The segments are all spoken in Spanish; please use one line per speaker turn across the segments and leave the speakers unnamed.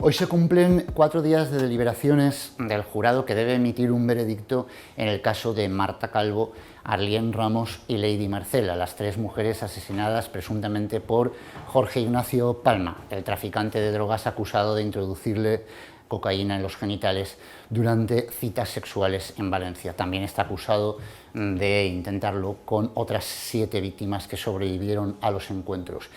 Hoy se cumplen 4 días de deliberaciones del jurado que debe emitir un veredicto en el caso de Marta Calvo, Arlien Ramos y Lady Marcela, las 3 mujeres asesinadas presuntamente por Jorge Ignacio Palma, el traficante de drogas acusado de introducirle cocaína en los genitales durante citas sexuales en Valencia. También está acusado de intentarlo con otras 7 víctimas que sobrevivieron a los encuentros.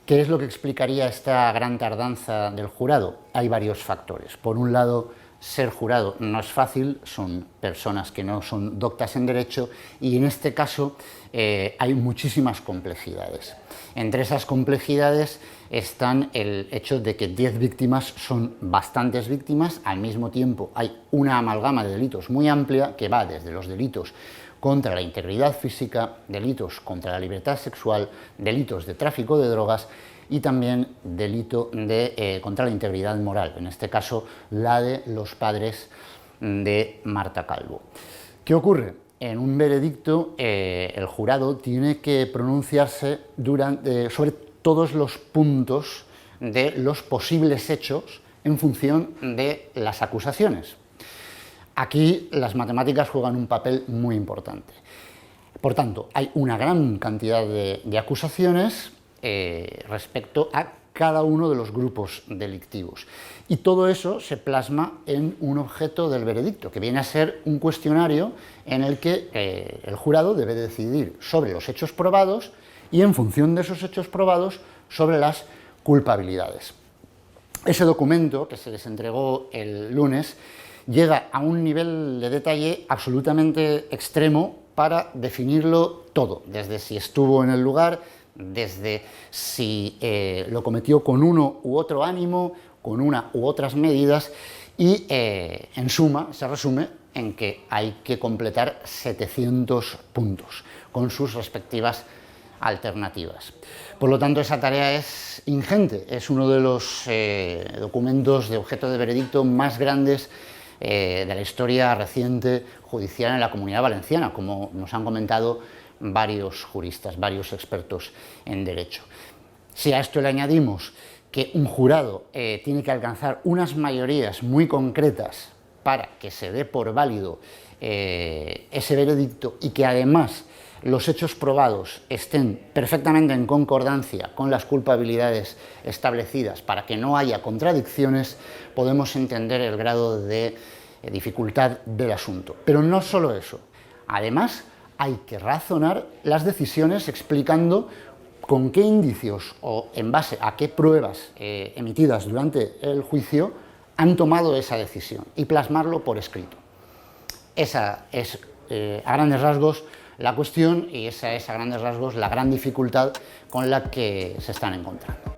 ¿Qué es lo que explicaría esta gran tardanza del jurado? Hay varios factores. Por un lado, ser jurado no es fácil, son personas que no son doctas en derecho y en este caso hay muchísimas complejidades. Entre esas complejidades están el hecho de que 10 víctimas son bastantes víctimas, al mismo tiempo hay una amalgama de delitos muy amplia que va desde los delitos contra la integridad física, delitos contra la libertad sexual, delitos de tráfico de drogas y también delito contra la integridad moral, en este caso la de los padres de Marta Calvo. ¿Qué ocurre? En un veredicto el jurado tiene que pronunciarse sobre todos los puntos de los posibles hechos en función de las acusaciones. Aquí las matemáticas juegan un papel muy importante. Por tanto, hay una gran cantidad de acusaciones respecto a cada uno de los grupos delictivos. Y todo eso se plasma en un objeto del veredicto, que viene a ser un cuestionario en el que el jurado debe decidir sobre los hechos probados y, en función de esos hechos probados, sobre las culpabilidades. Ese documento, que se les entregó el lunes, llega a un nivel de detalle absolutamente extremo para definirlo todo, desde si estuvo en el lugar, desde si lo cometió con uno u otro ánimo, con una u otras medidas y, en suma, se resume en que hay que completar 700 puntos con sus respectivas alternativas. Por lo tanto, esa tarea es ingente, es uno de los documentos de objeto de veredicto más grandes de la historia reciente judicial en la Comunidad Valenciana, como nos han comentado varios juristas, varios expertos en derecho. Si a esto le añadimos que un jurado tiene que alcanzar unas mayorías muy concretas para que se dé por válido ese veredicto y que además los hechos probados estén perfectamente en concordancia con las culpabilidades establecidas para que no haya contradicciones, podemos entender el grado de dificultad del asunto. Pero no solo eso, además hay que razonar las decisiones explicando con qué indicios o en base a qué pruebas emitidas durante el juicio han tomado esa decisión y plasmarlo por escrito. Esa es, a grandes rasgos, la cuestión y esa es, a grandes rasgos, la gran dificultad con la que se están encontrando.